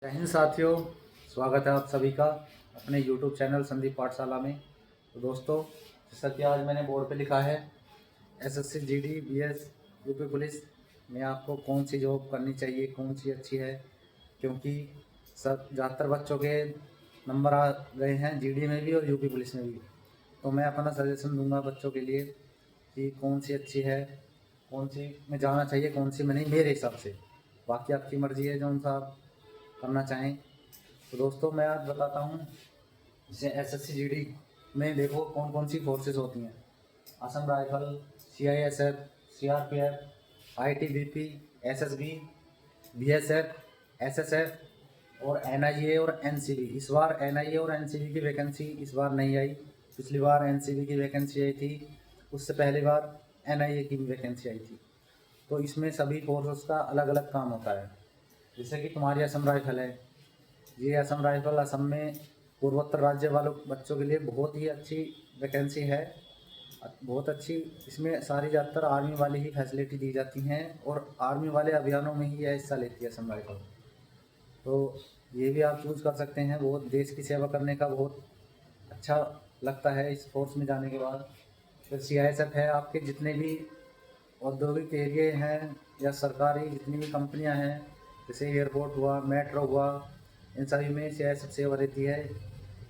जय हिंद साथियों, स्वागत है आप सभी का अपने YouTube चैनल संदीप पाठशाला में। तो दोस्तों, जैसा कि आज मैंने बोर्ड पे लिखा है SSC GD BS UP police में आपको कौन सी जॉब करनी चाहिए, कौन सी अच्छी है, क्योंकि सब ज़्यादातर बच्चों के नंबर आ गए हैं जीडी में भी और यूपी पुलिस में भी। तो मैं अपना सजेशन दूंगा बच्चों के लिए कि कौन सी अच्छी है, कौन सी में जाना चाहिए, कौन सी में नहीं, मेरे हिसाब से। बाकी आपकी मर्ज़ी है जो सा आप करना चाहें। तो दोस्तों, मैं आज बताता हूँ जैसे एसएससी जीडी में देखो कौन कौन सी फोर्सेस होती हैं। Assam rifle, CISF, CRPF, ITBP, SSB, BSF, SSF और एनआईए और एनसीबी। इस बार एनआईए और एनसीबी की वैकेंसी इस बार नहीं आई। पिछली बार एनसीबी की वैकेंसी आई थी, उससे पहली बार एनआईए की भी वैकेंसी आई थी। तो इसमें सभी फोर्सेस का अलग अलग काम होता है। जैसे कि तुम्हारी असम राइफल है, ये असम राइफल असम में पूर्वोत्तर राज्य वालों बच्चों के लिए बहुत ही अच्छी वैकेंसी है, बहुत अच्छी। इसमें सारी ज़्यादातर आर्मी वाली ही फैसिलिटी दी जाती हैं और आर्मी वाले अभियानों में ही यह हिस्सा लेती है असम राइफल। तो ये भी आप चूज़ कर सकते हैं। बहुत देश की सेवा करने का बहुत अच्छा लगता है इस फोर्स में जाने के बाद। फिर सीआईएसएफ है, आपके जितने भी औद्योगिक एरिए हैं या सरकारी जितनी भी कंपनियां हैं, जैसे एयरपोर्ट हुआ, मेट्रो हुआ, इन सभी में सीआईएसएफ सेवा रहती है।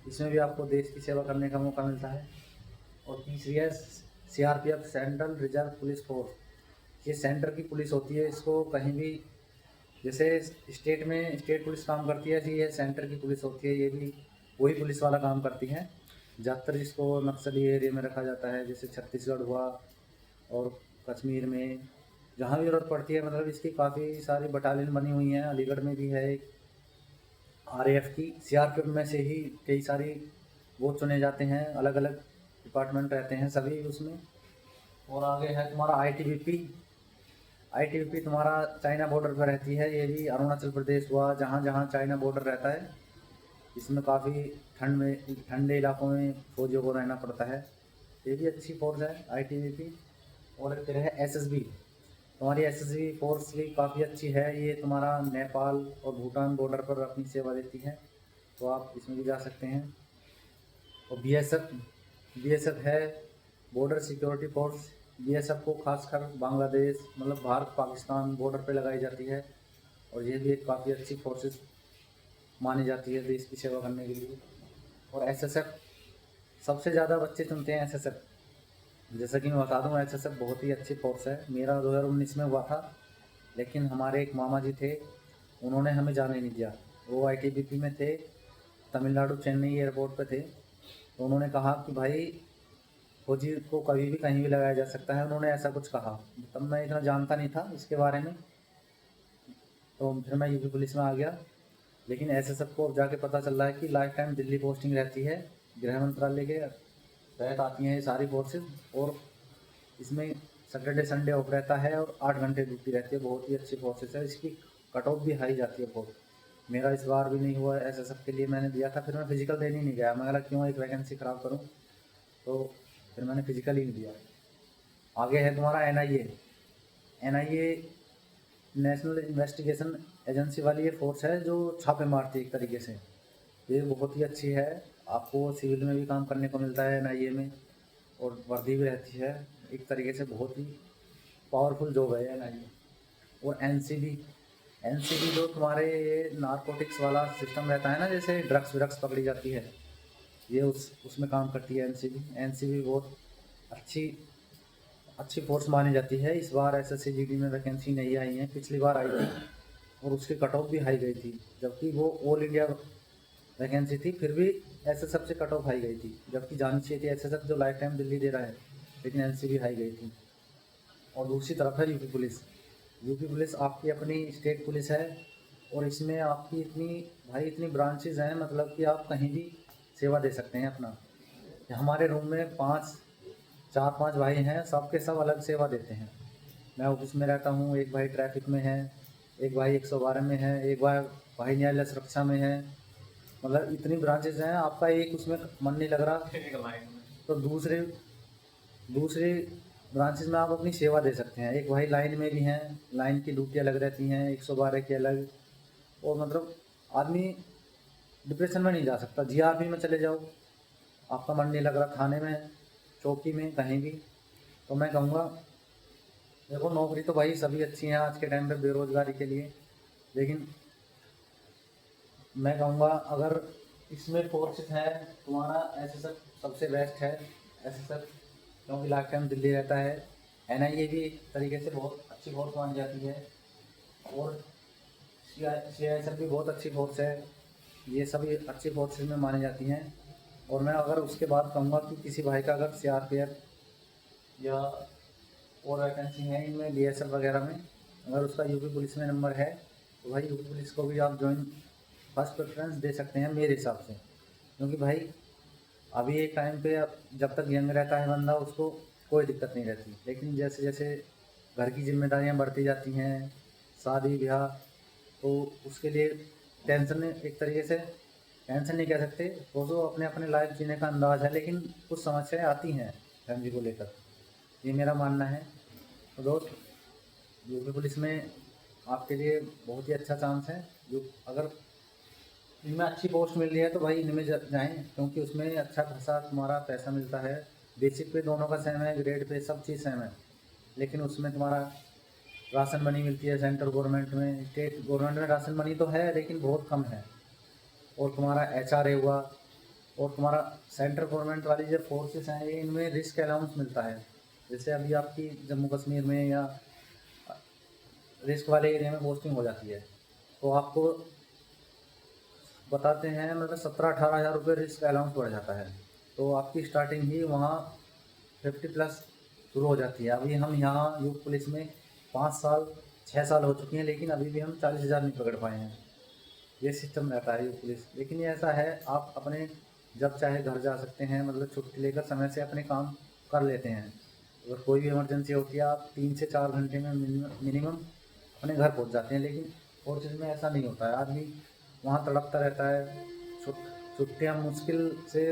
इसमें भी आपको देश की सेवा करने का मौका मिलता है। और तीसरी है CRPF, central reserve police force. ये सेंटर की पुलिस होती है। इसको कहीं भी, जैसे स्टेट में स्टेट पुलिस काम करती है, जी ये सेंटर की पुलिस होती है। ये भी वही पुलिस वाला काम करती है। ज़्यादातर इसको नक्सली एरिया में रखा जाता है, जैसे छत्तीसगढ़ हुआ और कश्मीर में, जहाँ भी ज़रूरत पड़ती है। मतलब इसकी काफ़ी सारी बटालियन बनी हुई हैं। अलीगढ़ में भी है एक आरएएफ की। सीआरपीएफ में से ही कई सारी वो चुने जाते हैं, अलग अलग डिपार्टमेंट रहते हैं सभी उसमें। और आगे है तुम्हारा आईटीबीपी। आईटीबीपी तुम्हारा चाइना बॉर्डर पर रहती है। ये भी अरुणाचल प्रदेश हुआ, जहाँ जहाँ चाइना बॉर्डर रहता है। इसमें काफ़ी ठंडे इलाकों में फौजियों को रहना पड़ता है। ये भी अच्छी फोर्स है आईटीबीपी। और फिर है एसएसबी। तुम्हारी एसएसबी फोर्स भी काफ़ी अच्छी है। ये तुम्हारा नेपाल और भूटान बॉर्डर पर अपनी सेवा देती है, तो आप इसमें भी जा सकते हैं। और बीएसएफ है बॉर्डर सिक्योरिटी फोर्स। बीएसएफ को खासकर बांग्लादेश, मतलब भारत पाकिस्तान बॉर्डर पे लगाई जाती है। और ये भी एक काफ़ी अच्छी फोर्सेस मानी जाती है देश की सेवा करने के लिए। और एसएसएफ, सबसे ज़्यादा बच्चे चुनते हैं एसएसएफ। जैसा कि मैं बता दूं, एसएसएफ बहुत ही अच्छी फोर्स है। मेरा 2019 में हुआ था, लेकिन हमारे एक मामा जी थे, उन्होंने हमें जाने नहीं दिया। वो आईटीबीपी में थे, तमिलनाडु चेन्नई एयरपोर्ट पे थे। तो उन्होंने कहा कि भाई फौजी को कभी भी कहीं भी लगाया जा सकता है, उन्होंने ऐसा कुछ कहा। तब मैं इतना जानता नहीं था इसके बारे में, तो फिर मैं यूपी पुलिस में आ गया। लेकिन एसएसएफ को अब जाके पता चल रहा है कि लाइफ टाइम दिल्ली पोस्टिंग रहती है, गृह मंत्रालय के तहत आती हैं ये सारी फोर्सेज। और इसमें सैटरडे संडे ऑफ रहता है और 8 घंटे ड्यूटी रहती है। बहुत ही अच्छी फोर्सेस है। इसकी कट ऑफ भी हाई जाती है बहुत। मेरा इस बार भी नहीं हुआ एसएसएफ के लिए, मैंने दिया था, फिर मैं फिजिकल देने ही नहीं गया। मैं बोला क्यों एक वैकेंसी ख़राब करूं, तो फिर मैंने फिजिकल ही नहीं दिया। आगे है तुम्हारा NIA. NIA national investigation agency वाली ये फोर्स है जो छापे मारती है एक तरीके से। ये बहुत ही अच्छी है। आपको सिविल में भी काम करने को मिलता है एनआईए में, और वर्दी भी रहती है। एक तरीके से बहुत ही पावरफुल जॉब है एनआईए। और एनसीबी, एनसीबी जो तुम्हारे ये नारकोटिक्स वाला सिस्टम रहता है ना, जैसे ड्रग्स व्रग्स पकड़ी जाती है, ये उसमें काम करती है एनसीबी। एनसीबी बहुत अच्छी अच्छी फोर्स मानी जाती है। इस बार एसएससी जीडी में वैकेंसी नहीं आई है, पिछली बार आई थी और उसकी कट ऑफ भी हाई गई थी। जबकि वो ऑल इंडिया वैकेंसी थी, फिर भी एसएसएफ से कट ऑफ हाई गई थी। जबकि जानी चाहिए थी एसएसएफ जो लाइफ टाइम दिल्ली दे रहा है, लेकिन एनसीबी हाई गई थी। और दूसरी तरफ है यूपी पुलिस। यूपी पुलिस आपकी अपनी स्टेट पुलिस है, और इसमें आपकी इतनी ब्रांचेज हैं, मतलब कि आप कहीं भी सेवा दे सकते हैं अपना। हमारे रूम में 4-5 भाई हैं, सबके सब अलग सेवा देते हैं। मैं ऑफिस में रहता हूँ, एक भाई ट्रैफिक में है, एक भाई 112 में है, एक भाई न्यायालय सुरक्षा में है। मतलब इतनी ब्रांचेज हैं, आपका एक उसमें मन नहीं लग रहा तो दूसरे दूसरे ब्रांचेज में आप अपनी सेवा दे सकते हैं। एक भाई लाइन में भी हैं, लाइन की ड्यूटी अलग रहती हैं, 112 की अलग। और मतलब आदमी डिप्रेशन में नहीं जा सकता। जीआरपी में चले जाओ, आपका मन नहीं लग रहा थाने में, चौकी में, कहीं भी, तो मैं कहूँगा देखो नौकरी तो भाई सभी अच्छी हैं आज के टाइम पे बेरोज़गारी के लिए, लेकिन मैं कहूँगा अगर इसमें फोर्सेस है तुम्हारा एसएसएफ सबसे बेस्ट है। एसएसएफ क्योंकि लाइफ टाइम दिल्ली रहता है। एनआईए भी एक तरीके से बहुत अच्छी फोर्स मानी जाती है, और सीआईएसएफ भी बहुत अच्छी फोर्स है। ये सभी अच्छी फोर्सेस में मानी जाती हैं। और मैं अगर उसके बाद कहूँगा कि किसी भाई का अगर सीआरपीएफ या और वैकेंसी है इनमें बीएसएफ वगैरह में, अगर उसका यूपी पुलिस में नंबर है तो भाई यूपी पुलिस को भी आप ज्वाइन फर्स्ट प्रेफरेंस दे सकते हैं मेरे हिसाब से। क्योंकि भाई अभी एक टाइम पे जब तक यंग रहता है बंदा उसको कोई दिक्कत नहीं रहती, लेकिन जैसे जैसे घर की जिम्मेदारियां बढ़ती जाती हैं, शादी ब्याह, तो उसके लिए टेंशन, एक तरीके से टेंशन नहीं कह सकते, वो तो अपने अपने लाइफ जीने का अंदाज़ है, लेकिन कुछ समस्याएं आती हैं फैमिली को लेकर, ये मेरा मानना है। तो दोस्त यूपी पुलिस में आपके लिए बहुत ही अच्छा चांस है। जो अगर इनमें अच्छी पोस्ट मिल रही है तो भाई इनमें जाएँ, क्योंकि उसमें अच्छा खासा तुम्हारा पैसा मिलता है। बेसिक पे दोनों का सेम है, ग्रेड पे सब चीज़ सेम है, लेकिन उसमें तुम्हारा राशन मनी मिलती है सेंट्रल गवर्नमेंट में। स्टेट गवर्नमेंट में राशन मनी तो है लेकिन बहुत कम है। और तुम्हारा एचआरए हुआ, और तुम्हारा सेंट्रल गवर्नमेंट वाली जो फोर्सेस हैं ये इनमें रिस्क अलाउंस मिलता है। जैसे अभी आपकी जम्मू कश्मीर में या रिस्क वाले एरिया में पोस्टिंग हो जाती है तो आपको बताते हैं मतलब 17-18 हज़ार रुपये रिस्क अलाउंस बढ़ जाता है। तो आपकी स्टार्टिंग ही वहाँ 50+ शुरू हो जाती है। अभी हम यहाँ यूथ पुलिस में 5 साल 6 साल हो चुके हैं, लेकिन अभी भी हम 40 हज़ार नहीं पकड़ पाए हैं। ये सिस्टम रहता है यूथ पुलिस। लेकिन ये ऐसा है आप अपने जब चाहे घर जा सकते हैं, मतलब छुट्टी लेकर समय से अपने काम कर लेते हैं। अगर कोई भी इमरजेंसी होती है आप 3 से 4 घंटे में मिनिमम अपने घर पहुंच जाते हैं। लेकिन फोर्सेज में ऐसा नहीं होता है, आदमी वहाँ तड़पता रहता है। छुट्टियाँ मुश्किल से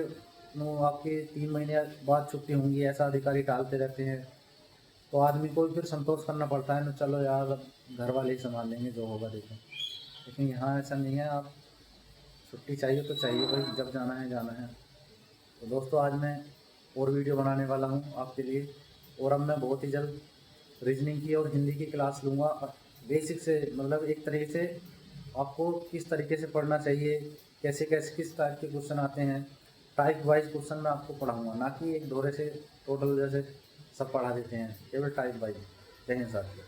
आपकी 3 महीने बाद छुट्टी होंगी ऐसा अधिकारी टालते रहते हैं, तो आदमी को फिर संतोष करना पड़ता है ना, चलो यार अब घर वाले ही संभाल लेंगे जो होगा देखो। लेकिन यहाँ ऐसा नहीं है, आप छुट्टी चाहिए तो चाहिए भाई, जब जाना है जाना है। तो दोस्तों आज मैं और वीडियो बनाने वाला हूँ आपके लिए, और अब मैं बहुत ही जल्द रीजनिंग की और हिंदी की क्लास लूँगा बेसिक से, मतलब एक तरीके से आपको किस तरीके से पढ़ना चाहिए, कैसे कैसे किस टाइप के क्वेश्चन आते हैं, टाइप वाइज क्वेश्चन मैं आपको पढ़ाऊँगा, ना कि एक दोहरे से टोटल जैसे सब पढ़ा देते हैं, केवल टाइप वाइज। जय हिंद साथियों।